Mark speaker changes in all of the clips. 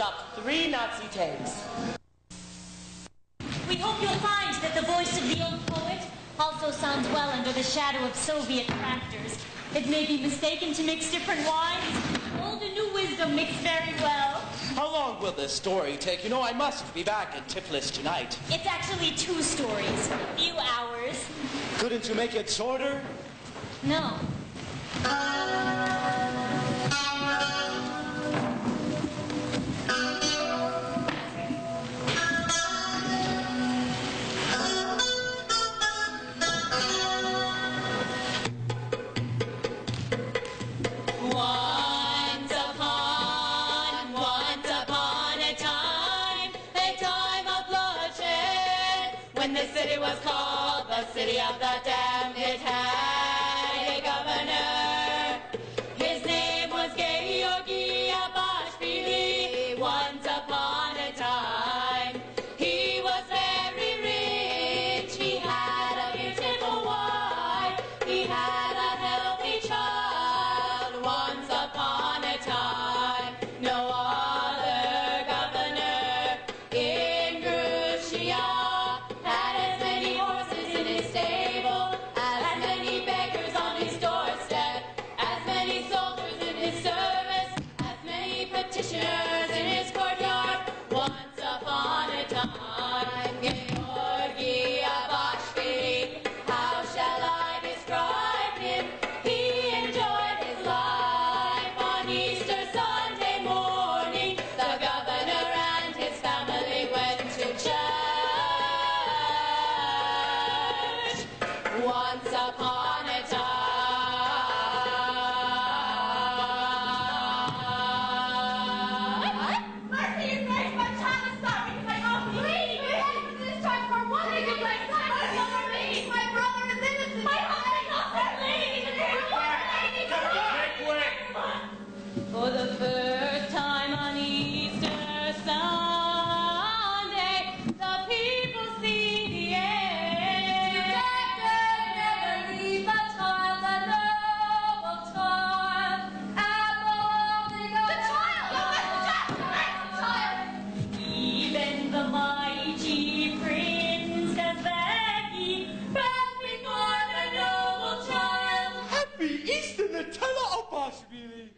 Speaker 1: stopped 3 Nazi tanks.
Speaker 2: We hope you'll find that the voice of the old poet also sounds well under the shadow of Soviet factors. It may be mistaken to mix different wines. Old and new wisdom mix very well.
Speaker 1: How long will this story take? You know, I must be back at Tiflis tonight.
Speaker 2: It's actually 2 stories, a few hours.
Speaker 1: Couldn't you make it shorter?
Speaker 2: No.
Speaker 3: The city was called the city of the damned. It had a governor. His name was Georgy Abashvili. Once upon a time, he was very rich. He had a beautiful wife. He had a healthy child. Once upon a time, no other governor in Russia had as many horses in his stable, as many beggars on his doorstep, as many soldiers in his service, as many petitioners in his courtyard. Once upon a time, Georgy Abashvili, how shall I describe him? He enjoyed his life on Easter Sunday morning. The governor and his family went to church. Once upon a time. Mercy is grace, my child is sorry. My awful lady, this time for one thing of my son, my brother is innocent. My husband, for the first time on Easter Sunday, the people see the end. Never leave a child, a noble child, and the child. Even the mighty Princess Becky bowed before the noble child.
Speaker 1: Happy Easter, Nutella Abashvili!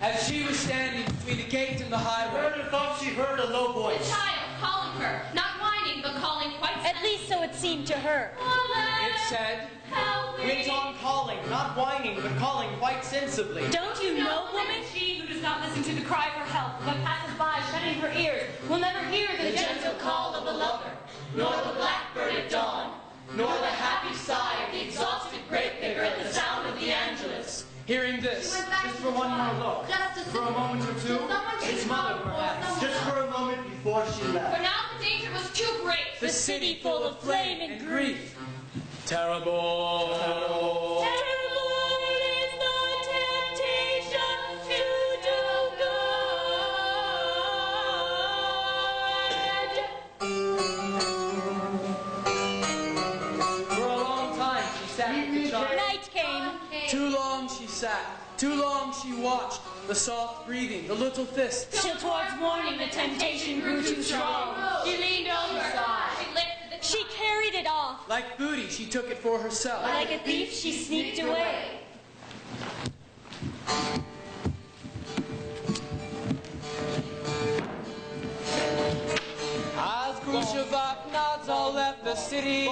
Speaker 1: As she was standing between the gate and the highway, Murder thought she heard a low
Speaker 3: The
Speaker 1: voice.
Speaker 3: child calling her, not whining, but calling quite
Speaker 2: At least so it seemed to her.
Speaker 1: It said,
Speaker 4: Went on calling, not whining, but calling quite sensibly.
Speaker 2: Don't you know, woman?
Speaker 3: She who does not listen to the cry for help, but passes by shutting her ears, will never hear the gentle call of the lover, nor the blackbird at dawn, nor the happy sigh of the exhausted grape digger at the sound of the Angelus.
Speaker 1: hearing this,
Speaker 4: Just for one more look. For a moment or two, its mother perhaps. Just for a moment before she
Speaker 3: For
Speaker 4: left.
Speaker 3: now the danger was too great.
Speaker 2: The city full of flame and grief.
Speaker 1: terrible.
Speaker 2: Terrible is the temptation to do good.
Speaker 1: For a long time she sat with the child.
Speaker 2: Night came.
Speaker 1: Too long she sat. Too long she watched. The soft breathing, the little fists.
Speaker 2: Till towards morning the temptation grew too strong.
Speaker 3: She leaned over. She lifted the
Speaker 2: She carried it off.
Speaker 1: Like booty, she took it for herself.
Speaker 2: Like a thief, she sneaked away.
Speaker 1: As Khrushchev-Akhnadzor left the city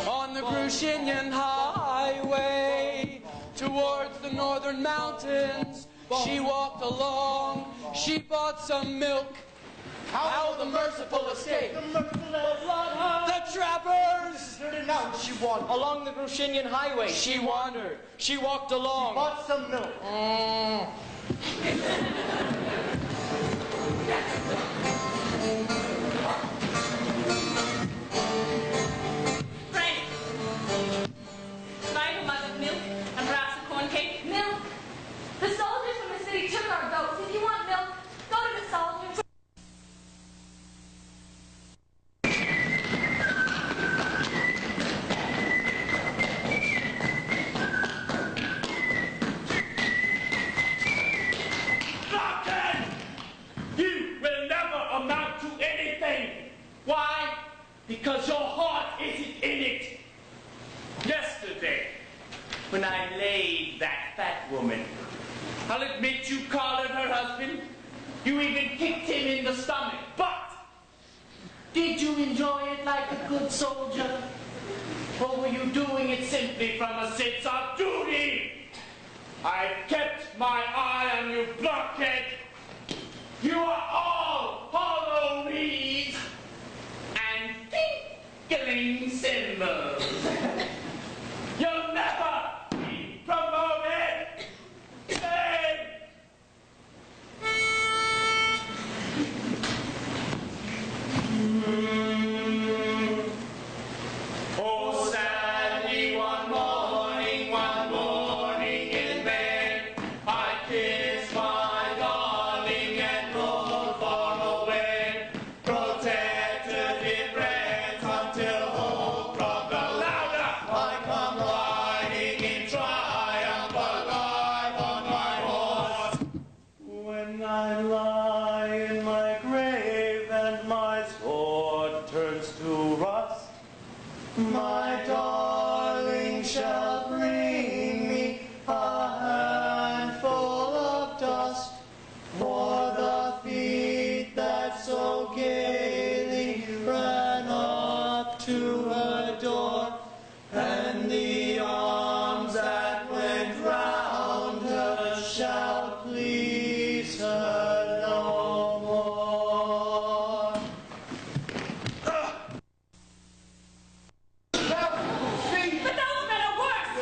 Speaker 1: on the Grushinyan highway towards the northern mountains, she walked along. She bought some milk. How the merciful escape! The trappers!
Speaker 4: Deserted out, she wandered. Along the Grushinyan highway.
Speaker 1: She wandered. She walked along.
Speaker 4: Bought some milk.
Speaker 3: Frank, buy a mug of milk and perhaps a corn cake. Milk? The soldiers from the city took our goats. If you want milk, go to the soldiers.
Speaker 4: Because your heart isn't in it. Yesterday, when I laid that fat woman, I'll admit you collared her husband. You even kicked him in the stomach. But did you enjoy it like a good soldier? Or were you doing it simply from a sense of duty? I kept my eye on you, blockhead. You are all hollow reeds and tinkling cymbals. You'll never be promoted. Stay. Oh, sadly, one morning in May, I kissed my darling and rode far away, protected in friends until hope from the louder. I come riding in triumph, alive on my horse. When I lie in my grave and my sword turns to rust, my darling shall bring me a handful of dust for the feet that so gaily ran up to her door, and the arms that went round her shall please her no more.
Speaker 3: But those men are worse!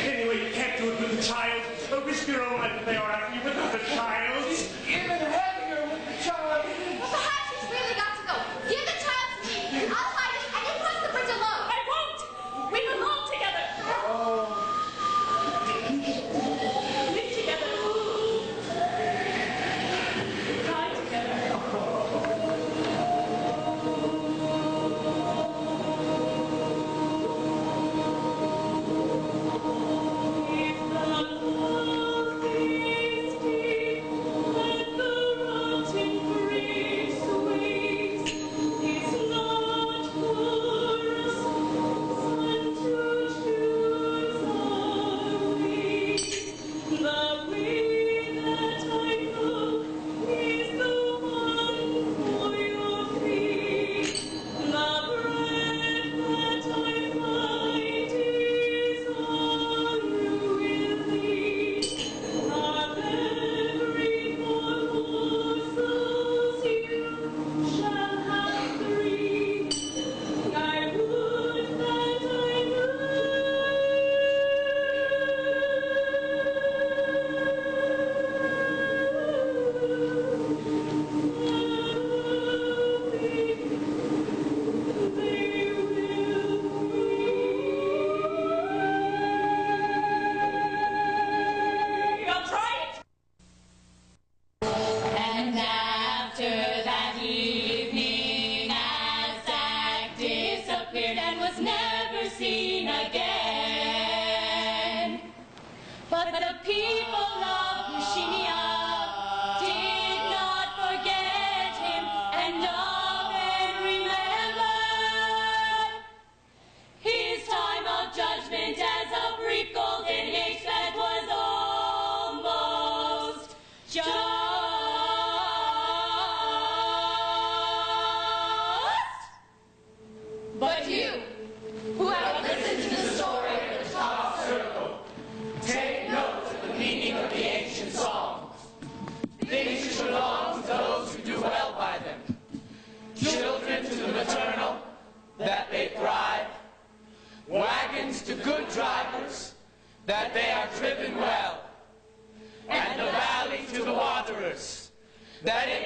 Speaker 4: Anyway, you can't do it with the child. Risk your own life if they are after you without the child.
Speaker 1: It's even heavier with the child.
Speaker 5: Well, perhaps he's really got to go. Give the child to me. I'll hide it, and you cross the bridge alone.
Speaker 3: I won't! We belong together! Live together. Die together. If the love is deep and the rotting breeze sweeps, it's not for a son to choose our way. The way that I go is the one for your feet. The breath that I find is all you will need. Of every four morsels you shall have three. I would that I I'll try it. And after that evening, as Zach disappeared and was never seen again. But the people of Pushinia did not forget him and often remembered his time of judgment as a brief golden age that was almost just. But you, who have listened to the story of the Chalk Circle, take note of the meaning of the ancient songs. Things should belong to those who do well by them. Children to the maternal, that they thrive. Wagons to good drivers, that they are driven well. And the valley to the waterers, that it